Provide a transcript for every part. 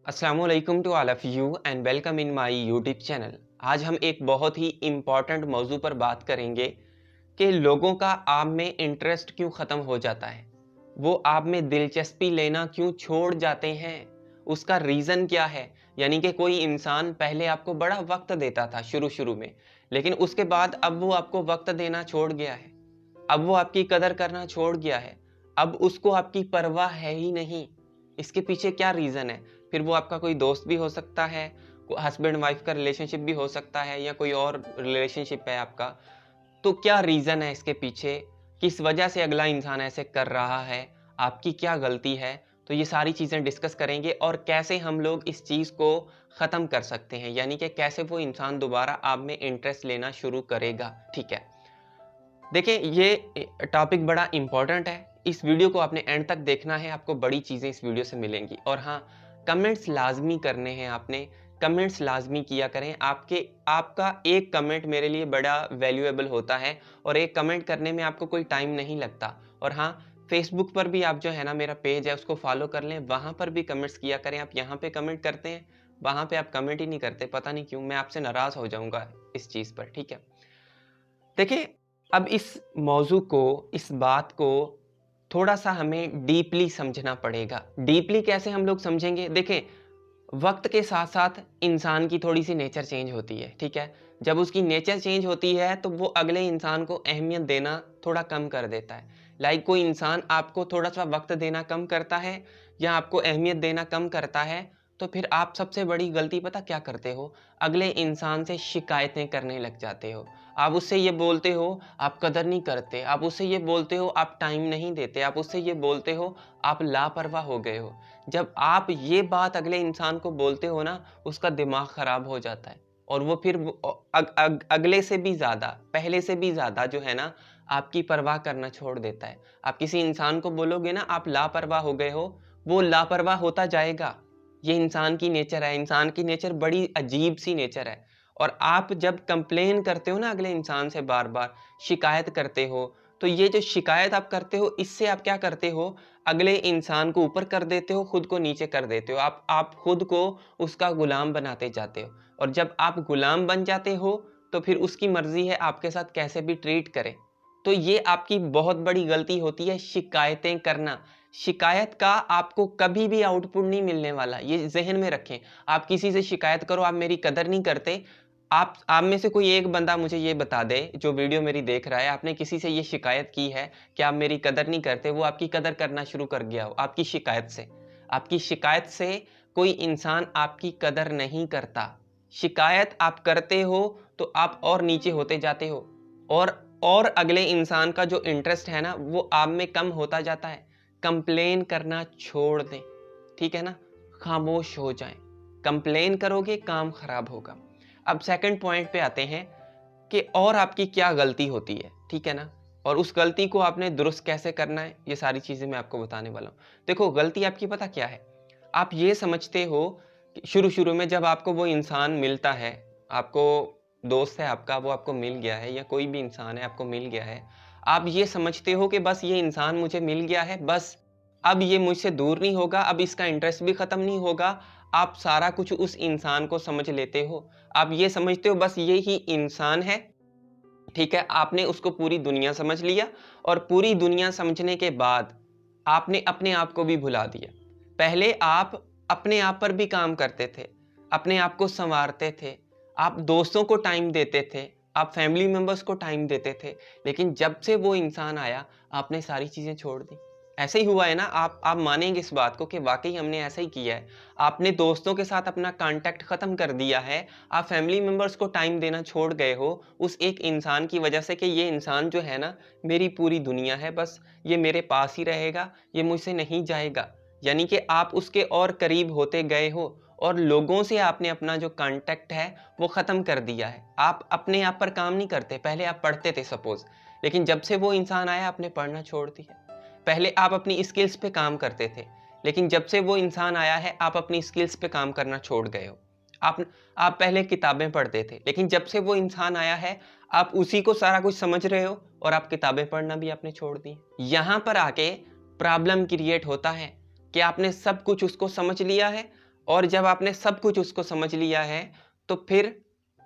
अस्सलामुअलैकुम to all of you and welcome in my YouTube channel. आज हम एक बहुत ही इम्पॉर्टेंट मौजू पर बात करेंगे कि लोगों का आप में इंटरेस्ट क्यों ख़त्म हो जाता है, वो आप में दिलचस्पी लेना क्यों छोड़ जाते हैं, उसका रीज़न क्या है। यानी कि कोई इंसान पहले आपको बड़ा वक्त देता था शुरू में, लेकिन उसके बाद अब वो आपको वक्त देना छोड़ गया है, अब वो आपकी कदर करना छोड़ गया है, अब उसको आपकी परवाह है ही नहीं। इसके पीछे क्या रीज़न है? फिर वो आपका कोई दोस्त भी हो सकता है, हस्बैंड वाइफ का रिलेशनशिप भी हो सकता है, या कोई और रिलेशनशिप है आपका। तो क्या रीज़न है इसके पीछे? किस वजह से अगला इंसान ऐसे कर रहा है? आपकी क्या गलती है? तो ये सारी चीज़ें डिस्कस करेंगे और कैसे हम लोग इस चीज़ को ख़त्म कर सकते हैं, यानी कि कैसे वो इंसान दोबारा आप में इंटरेस्ट लेना शुरू करेगा। ठीक है। देखिए, ये टॉपिक बड़ा इम्पोर्टेंट है। इस वीडियो को आपने एंड तक देखना है, आपको बड़ी चीज़ें इस वीडियो से मिलेंगी। और हाँ, कमेंट्स लाज़मी करने हैं आपने, कमेंट्स लाज़मी किया करें। आपका एक कमेंट मेरे लिए बड़ा वैल्यूएबल होता है और एक कमेंट करने में आपको कोई टाइम नहीं लगता। और हाँ, फेसबुक पर भी आप जो है ना, मेरा पेज है उसको फॉलो कर लें, वहाँ पर भी कमेंट्स किया करें। आप यहाँ पे कमेंट करते हैं, वहाँ पे आप कमेंट ही नहीं करते, पता नहीं क्यों? मैं आपसे नाराज़ हो जाऊँगा इस चीज़ पर, ठीक है? देखिए, अब इस मौज़ू को, इस बात को थोड़ा-सा हमें डीपली समझना पड़ेगा। डीपली कैसे हम लोग समझेंगे? देखें, वक़्त के साथ-साथ इंसान की थोड़ी-सी नेचर चेंज होती है, ठीक है? जब उसकी नेचर चेंज होती है, तो वो अगले इंसान को अहमियत देना थोड़ा कम कर देता है। लाइक कोई इंसान आपको थोड़ा-सा वक़्त देना कम करता है या आपको अहमियत देना कम करता है, तो फिर आप सबसे बड़ी गलती पता क्या करते हो? अगले इंसान से शिकायतें करने लग जाते हो। आप उससे ये बोलते हो, आप कदर नहीं करते। आप उससे ये बोलते हो, आप टाइम नहीं देते। आप उससे ये बोलते हो, आप लापरवाह हो गए हो। जब आप ये बात अगले इंसान को बोलते हो ना, उसका दिमाग ख़राब हो जाता है और वो फिर वो अगले से भी ज़्यादा, पहले से भी ज़्यादा जो है ना, आपकी परवाह करना छोड़ देता है। आप किसी इंसान को बोलोगे ना, आप लापरवाह हो गए हो, वो लापरवाह होता जाएगा। ये इंसान की नेचर है, इंसान की नेचर बड़ी अजीब-सी नेचर है। और आप जब कंप्लेन करते हो ना अगले इंसान से बार-बार, शिकायत करते हो, तो ये जो शिकायत आप करते हो, इससे आप क्या करते हो, अगले इंसान को ऊपर कर देते हो, खुद को नीचे कर देते हो। आप खुद को उसका गुलाम बनाते जाते हो और जब आप गुलाम बन जाते हो, तो फिर उसकी मर्ज़ी है आपके साथ कैसे भी ट्रीट करे। तो ये आपकी बहुत बड़ी गलती होती है, शिकायतें करना। शिकायत का आपको कभी भी आउटपुट नहीं मिलने वाला, ये ज़हन में रखें। आप किसी से शिकायत करो, आप मेरी कदर नहीं करते, आप में से कोई एक बंदा मुझे ये बता दे, जो वीडियो मेरी देख रहा है, आपने किसी से ये शिकायत की है कि आप मेरी कदर नहीं करते, वो आपकी कदर करना शुरू कर गया हो, आपकी शिकायत से। आपकी शिकायत से कोई इंसान आपकी कदर नहीं करता। शिकायत आप करते हो, तो आप और नीचे होते जाते हो और और अगले इंसान का जो इंटरेस्ट है ना, वो आप में कम होता जाता है। कंप्लेन करना छोड़ दें, ठीक है ना? खामोश हो जाएँ। कंप्लेन करोगे, काम खराब होगा। अब सेकंड पॉइंट पे आते हैं कि और आपकी क्या गलती होती है, ठीक है ना? और उस गलती को आपने दुरुस्त कैसे करना है, ये सारी चीज़ें मैं आपको बताने वाला हूँ। देखो, गलती आपकी पता क्या है? आप ये समझते हो कि शुरू-शुरू में जब आपको वो इंसान मिलता है, आपको दोस्त है आपका, वो आपको मिल गया है या कोई भी इंसान है आपको मिल गया है, आप ये समझते हो कि बस ये इंसान मुझे मिल गया है, बस अब ये मुझसे दूर नहीं होगा, अब इसका इंटरेस्ट भी ख़त्म नहीं होगा। आप सारा कुछ उस इंसान को समझ लेते हो। आप ये समझते हो बस ये ही इंसान है, ठीक है? आपने उसको पूरी दुनिया समझ लिया और पूरी दुनिया समझने के बाद आपने अपने आप को भी भुला दिया। पहले आप अपने आप पर भी काम करते थे, अपने आप को सँवारते थे, आप दोस्तों को टाइम देते थे, आप फैमिली मेंबर्स को टाइम देते थे, लेकिन जब से वो इंसान आया, आपने सारी चीज़ें छोड़ दी। ऐसे ही हुआ है ना? आप मानेंगे इस बात को कि वाक़ई हमने ऐसा ही किया है। आपने दोस्तों के साथ अपना कॉन्टैक्ट ख़त्म कर दिया है, आप फैमिली मेंबर्स को टाइम देना छोड़ गए हो, उस एक इंसान की वजह से कि ये इंसान जो है ना, मेरी पूरी दुनिया है, बस ये मेरे पास ही रहेगा, ये मुझसे नहीं जाएगा। यानी कि आप उसके और करीब होते गए हो और लोगों से आपने अपना जो कॉन्टैक्ट है, वो ख़त्म कर दिया है। आप अपने आप पर काम नहीं करते, पहले आप पढ़ते थे सपोज़, लेकिन जब से वो इंसान आया, आपने पढ़ना छोड़ दिया। पहले आप अपनी स्किल्स पे काम करते थे, लेकिन जब से वो इंसान आया है, आप अपनी स्किल्स पे काम करना छोड़ गए हो। आप आप पहले किताबें पढ़ते थे, लेकिन जब से वो इंसान आया है, आप उसी को सारा कुछ समझ रहे हो और आप किताबें पढ़ना भी आपने छोड़ दी। यहाँ पर आके प्रॉब्लम क्रिएट होता है कि आपने सब कुछ उसको समझ लिया है, और जब आपने सब कुछ उसको समझ लिया है तो फिर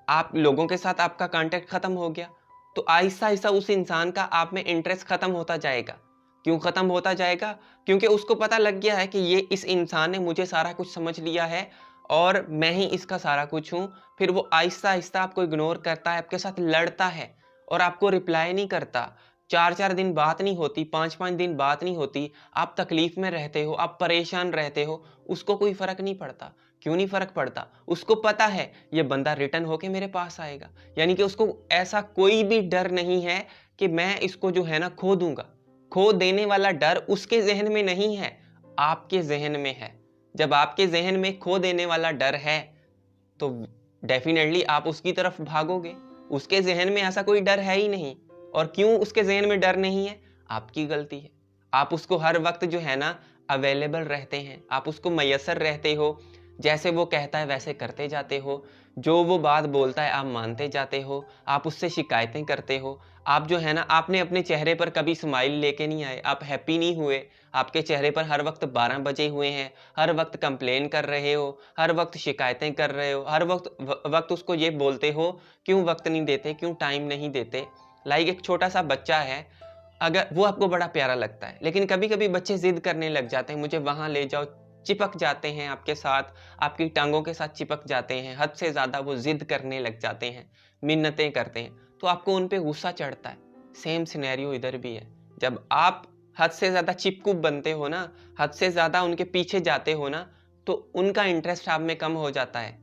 आप लोगों के साथ आपका कांटेक्ट खत्म हो गया, तो आहिस्ता आहिस्ता उस इंसान का आप में इंटरेस्ट खत्म होता जाएगा। क्यों खत्म होता जाएगा? क्योंकि उसको पता लग गया है कि ये इस इंसान ने मुझे सारा कुछ समझ लिया है और मैं ही इसका सारा कुछ हूँ। फिर वो आहिस्ता आहिस्ता आपको इग्नोर करता है, आपके साथ लड़ता है और आपको रिप्लाई नहीं करता। 4-4 दिन बात नहीं होती, 5-5 दिन बात नहीं होती, आप तकलीफ में रहते हो, आप परेशान रहते हो, उसको कोई फर्क नहीं पड़ता। क्यों नहीं फर्क पड़ता? उसको पता है ये बंदा रिटर्न होके मेरे पास आएगा, यानी कि उसको ऐसा कोई भी डर नहीं है कि मैं इसको जो है ना खो दूंगा। खो देने वाला डर उसके जहन में नहीं है, आपके जहन में है। जब आपके जहन में खो देने वाला डर है तो डेफिनेटली आप उसकी तरफ भागोगे। उसके जहन में ऐसा कोई डर है ही नहीं। और क्यों उसके जहन में डर नहीं है? आपकी गलती है। आप उसको हर वक्त जो है ना अवेलेबल रहते हैं, आप उसको मैसर रहते हो, जैसे वो कहता है वैसे करते जाते हो, जो वो बात बोलता है आप मानते जाते हो, आप उससे शिकायतें करते हो। आप जो है ना आपने अपने चेहरे पर कभी स्माइल लेके नहीं आए, आप हैप्पी नहीं हुए, आपके चेहरे पर हर वक्त 12 बजे हुए हैं, हर वक्त कंप्लेन कर रहे हो, हर वक्त शिकायतें कर रहे हो, हर वक्त उसको ये बोलते हो क्यों वक्त नहीं देते, क्यों टाइम नहीं देते। लाइक एक छोटा सा बच्चा है, अगर वो आपको बड़ा प्यारा लगता है, लेकिन कभी कभी बच्चे जिद करने लग जाते हैं, मुझे वहां ले जाओ, चिपक जाते हैं आपके साथ, आपकी टांगों के साथ चिपक जाते हैं, हद से ज्यादा वो जिद करने लग जाते हैं, मिन्नतें करते हैं, तो आपको उन पे गुस्सा चढ़ता है। सेम सिनेरियो इधर भी है। जब आप हद से ज्यादा चिपकू बनते हो ना, हद से ज्यादा उनके पीछे जाते हो ना, तो उनका इंटरेस्ट आप में कम हो जाता है।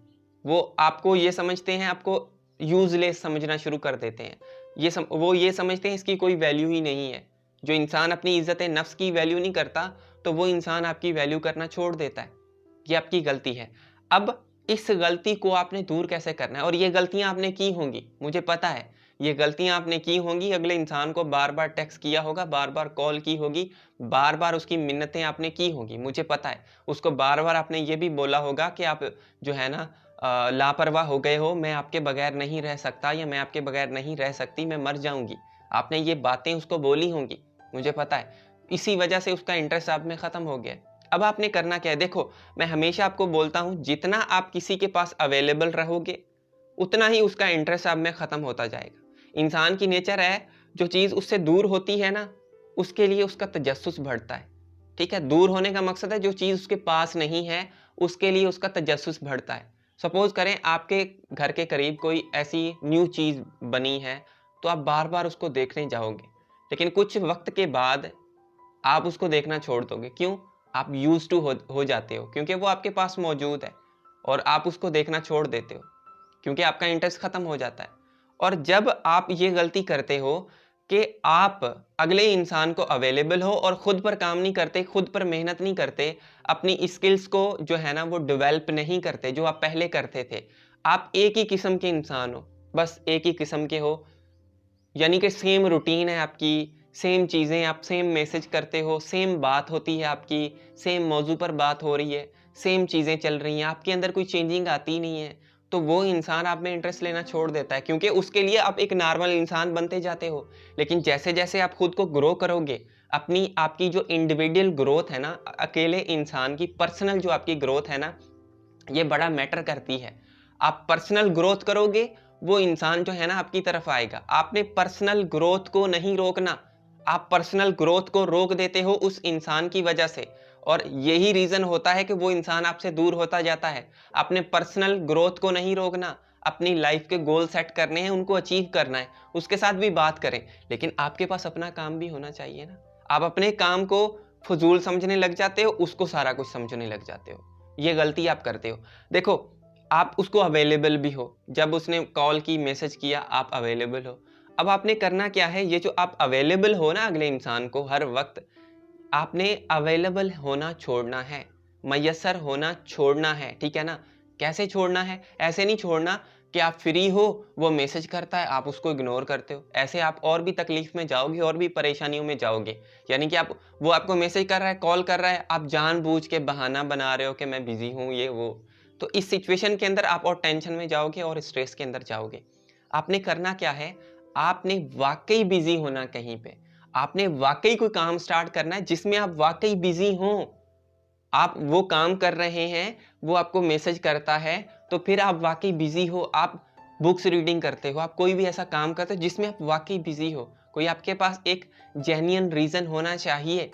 वो आपको ये समझते हैं, आपको यूजलेस समझना शुरू कर देते हैं। वो ये समझते हैं इसकी कोई वैल्यू ही नहीं है। जो इंसान अपनी इज्जत नफ्स की वैल्यू नहीं करता, तो वो इंसान आपकी वैल्यू करना छोड़ देता है। ये आपकी गलती है। अब इस गलती को आपने दूर कैसे करना है? और ये गलतियां आपने की होंगी, मुझे पता है ये गलतियां आपने की होंगी। अगले इंसान को बार बार टेक्स्ट किया होगा, बार बार कॉल की होगी, बार बार उसकी मिन्नतें आपने की होंगी, मुझे पता है। उसको बार बार आपने ये भी बोला होगा कि आप जो है ना लापरवाह हो गए हो, मैं आपके बगैर नहीं रह सकता या मैं आपके बगैर नहीं रह सकती, मैं मर जाऊंगी। आपने ये बातें उसको बोली होंगी, मुझे पता है। इसी वजह से उसका इंटरेस्ट आप में खत्म हो गया। अब आपने करना क्या है? देखो, मैं हमेशा आपको बोलता हूं, जितना आप किसी के पास अवेलेबल रहोगे उतना ही उसका इंटरेस्ट आप में खत्म होता जाएगा। इंसान की नेचर है, जो चीज उससे दूर होती है ना, उसके लिए उसका तजस्सुस बढ़ता है। ठीक है, दूर होने का मकसद है जो चीज उसके पास नहीं है उसके लिए उसका तजस्सुस बढ़ता है। सपोज करें आपके घर के करीब कोई ऐसी न्यू चीज बनी है, तो आप बार बार उसको देखने जाओगे, लेकिन कुछ वक्त के बाद आप उसको देखना छोड़ दोगे। क्यों? आप यूज टू हो जाते हो, क्योंकि वो आपके पास मौजूद है और आप उसको देखना छोड़ देते हो, क्योंकि आपका इंटरेस्ट खत्म हो जाता है। और जब आप ये गलती करते हो कि आप अगले इंसान को अवेलेबल हो और खुद पर काम नहीं करते, खुद पर मेहनत नहीं करते, अपनी स्किल्स को जो है ना वो डेवलप नहीं करते जो आप पहले करते थे, आप एक ही किस्म के इंसान हो, बस एक ही किस्म के हो, यानी कि सेम रूटीन है आपकी, सेम चीज़ें, आप सेम मैसेज करते हो, सेम बात होती है आपकी, सेम मौजू पर बात हो रही है, सेम चीज़ें चल रही हैं, आपके अंदर कोई चेंजिंग आती ही नहीं है, तो वो इंसान आप में इंटरेस्ट लेना छोड़ देता है, क्योंकि उसके लिए आप एक नॉर्मल इंसान बनते जाते हो। लेकिन जैसे जैसे आप खुद को ग्रो करोगे, अपनी आपकी जो इंडिविजुअल ग्रोथ है ना, अकेले इंसान की पर्सनल जो आपकी ग्रोथ है ना, ये बड़ा मैटर करती है। आप पर्सनल ग्रोथ करोगे, वो इंसान जो है ना आपकी तरफ आएगा। आपने पर्सनल ग्रोथ को नहीं रोकना, आप पर्सनल ग्रोथ को रोक देते हो उस इंसान की वजह से, और यही रीजन होता है कि वो इंसान आपसे दूर होता जाता है। आपने पर्सनल ग्रोथ को नहीं रोकना, अपनी लाइफ के गोल सेट करने हैं, उनको अचीव करना है, उसके साथ भी बात करें, लेकिन आपके पास अपना काम भी होना चाहिए ना। आप अपने काम को फजूल समझने लग जाते हो, उसको सारा कुछ समझने लग जाते हो। ये गलती आप करते हो। देखो, आप उसको अवेलेबल भी हो, जब उसने कॉल की, मैसेज किया, आप अवेलेबल हो। अब आपने करना क्या है? ये जो आप अवेलेबल हो ना अगले इंसान को हर वक्त, आपने अवेलेबल होना छोड़ना है, मैसर होना छोड़ना है, ठीक है ना? कैसे छोड़ना है? ऐसे नहीं छोड़ना कि आप फ्री हो, वो मैसेज करता है, आप उसको इग्नोर करते हो। ऐसे आप और भी तकलीफ में जाओगे और भी परेशानियों में जाओगे। यानी कि आप, वो आपको मैसेज कर रहा है, कॉल कर रहा है, आप जानबूझ के बहाना बना रहे हो कि मैं बिजी हूँ, ये वो। तो इस सिचुएशन के अंदर आप और टेंशन में जाओगे और स्ट्रेस के अंदर जाओगे। आपने करना क्या है? आपने वाकई बिजी होना कहीं पे, आपने वाकई कोई काम स्टार्ट करना है जिसमें आप वाकई बिजी हो। आप वो काम कर रहे हैं, वो आपको मैसेज करता है, तो फिर आप वाकई बिजी हो, आप बुक्स रीडिंग करते हो, आप कोई भी ऐसा काम करते हो जिसमें आप वाकई बिजी हो, कोई आपके पास एक जेन्युइन रीज़न होना चाहिए।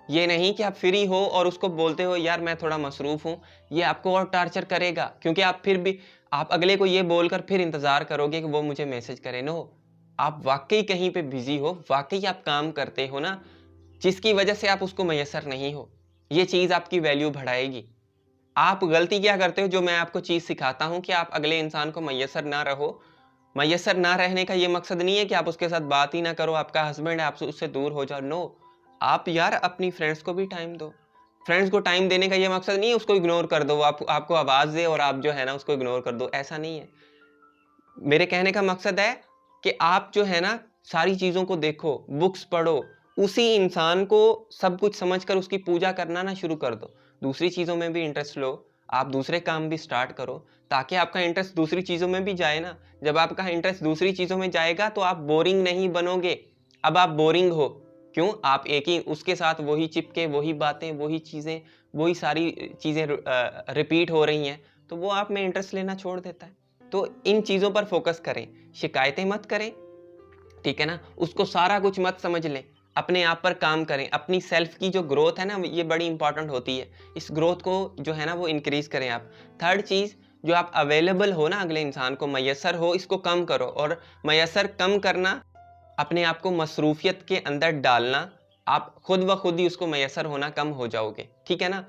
ये नहीं कि आप फ्री हो और उसको बोलते हो यार मैं थोड़ा मसरूफ़ हूँ, ये आपको और टार्चर करेगा, क्योंकि आप फिर भी आप अगले को ये बोलकर फिर इंतज़ार करोगे कि वो मुझे मैसेज करे। नो, आप वाक़ई कहीं पे बिज़ी हो, वाक़ई आप काम करते हो ना, जिसकी वजह से आप उसको मयस्सर नहीं हो। ये चीज़ आपकी वैल्यू बढ़ाएगी। आप गलती क्या करते हो, जो मैं आपको चीज़ सिखाता हूँ कि आप अगले इंसान को मयस्सर ना रहो। मयस्सर ना रहने का ये मकसद नहीं है कि आप उसके साथ बात ही ना करो, आपका हस्बैंड है, आप उससे दूर हो जाओ। नो, आप यार अपनी फ्रेंड्स को भी टाइम दो। फ्रेंड्स को टाइम देने का ये मकसद नहीं है उसको इग्नोर कर दो, आपको आवाज़ दे और आप जो है ना उसको इग्नोर कर दो, ऐसा नहीं है। मेरे कहने का मकसद है कि आप जो है ना सारी चीज़ों को देखो, बुक्स पढ़ो, उसी इंसान को सब कुछ समझकर उसकी पूजा करना ना शुरू कर दो। दूसरी चीज़ों में भी इंटरेस्ट लो, आप दूसरे काम भी स्टार्ट करो, ताकि आपका इंटरेस्ट दूसरी चीज़ों में भी जाए ना। जब आपका इंटरेस्ट दूसरी चीज़ों में जाएगा तो आप बोरिंग नहीं बनोगे। अब आप बोरिंग हो, क्यों? आप एक ही उसके साथ वही चिपके, वही बातें, वही चीज़ें, वही सारी चीज़ें रिपीट हो रही हैं, तो वो आप में इंटरेस्ट लेना छोड़ देता है। तो इन चीज़ों पर फ़ोकस करें, शिकायतें मत करें, ठीक है ना? उसको सारा कुछ मत समझ लें, अपने आप पर काम करें, अपनी सेल्फ की जो ग्रोथ है ना, ये बड़ी इंपॉर्टेंट होती है। इस ग्रोथ को जो है ना वो इंक्रीज़ करें आप। थर्ड चीज़, जो आप अवेलेबल हो ना अगले इंसान को, मयस्सर हो, इसको कम करो, और मयस्सर कम करना, अपने आप को मसरूफियत के अंदर डालना, आप खुद ब खुद ही उसको मयस्सर होना कम हो जाओगे, ठीक है ना?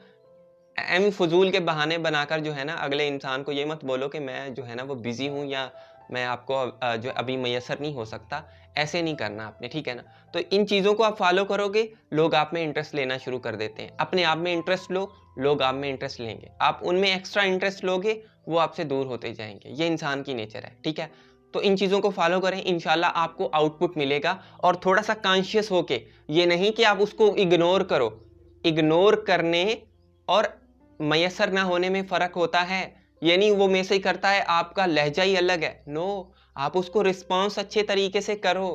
फ़ुज़ूल के बहाने बनाकर जो है ना अगले इंसान को ये मत बोलो कि मैं जो है ना वो बिज़ी हूँ, या मैं आपको जो अभी मयस्सर नहीं हो सकता, ऐसे नहीं करना आपने, ठीक है ना? तो इन चीज़ों को आप फ़ॉलो करोगे, लोग आप में इंटरेस्ट लेना शुरू कर देते हैं। अपने आप में इंटरेस्ट लो, लोग आप में इंटरेस्ट लेंगे। आप उनमें एक्स्ट्रा इंटरेस्ट लोगे, वो आपसे दूर होते जाएँगे। ये इंसान की नेचर है, ठीक है? तो इन चीज़ों को फ़ॉलो करें, इंशाल्लाह आपको आउटपुट मिलेगा, और थोड़ा-सा कॉन्शियस होके, ये नहीं कि आप उसको इग्नोर करो। इग्नोर करने और मयस्सर ना होने में फ़र्क होता है। ये नहीं वो मैसेज करता है, आपका लहज़ा ही अलग है। नो, आप उसको रिस्पॉन्स अच्छे तरीके से करो।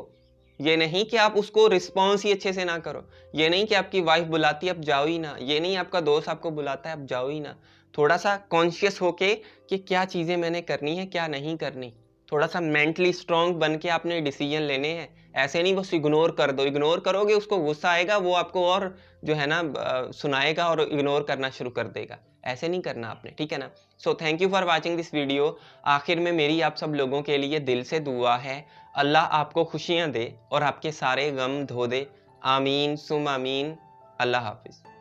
ये नहीं कि आप उसको रिस्पॉन्स ही अच्छे से ना करो। ये नहीं कि आपकी वाइफ़ बुलाती है, आप जाओ ही ना। ये नहीं आपका दोस्त आपको बुलाता है, आप जाओ ही ना। थोड़ा-सा कॉन्शियस होके कि क्या चीज़ें मैंने करनी है, क्या नहीं करनी। थोड़ा-सा मेंटली स्ट्रॉन्ग बन के आपने डिसीज़न लेने हैं। ऐसे नहीं बस इग्नोर कर दो। इग्नोर करोगे, उसको गुस्सा आएगा, वो आपको और जो है ना सुनाएगा और इग्नोर करना शुरू कर देगा। ऐसे नहीं करना आपने, ठीक है ना? So thank you for watching this video. आखिर में मेरी आप सब लोगों के लिए दिल से दुआ है, अल्लाह आपको खुशियाँ दे और आपके सारे गम धो दे। आमीन सुम आमीन। अल्लाह हाफ़िज़।